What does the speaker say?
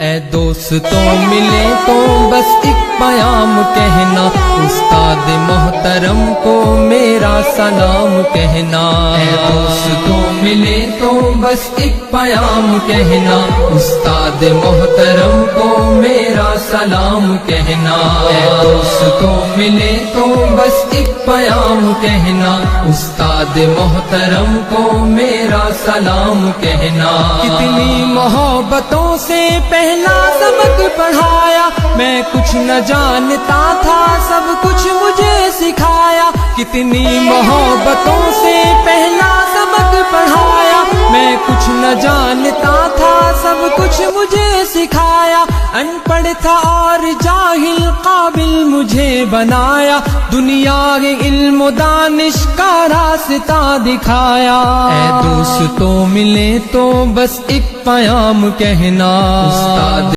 اے دوستوں ملے تو بس ایک پیام کہنا، استاد محترم کو میرا سلام کہنا۔ اے دوستوں ملے تو بس ایک پیام کہنا، استاد محترم کو میرا سلام کہنا۔ اے دوستوں ملے تو بس ایک پیام کہنا، استاد محترم کو میرا سلام کہنا۔ کتنی محبتوں سے پہلا سبق پڑھایا، میں کچھ نہ جانتا تھا سب کچھ مجھے سکھایا۔ کتنی محبتوں سے پہلا سبق پڑھایا، میں کچھ نہ جانتا تھا سب کچھ مجھے سکھایا۔ ان پڑھ تھا اور جاہل قابل مجھے بنایا، دنیا کے علم و دانش کا راستہ دکھایا۔ اے دوستوں ملے تو بس ایک پیام کہنا، استاد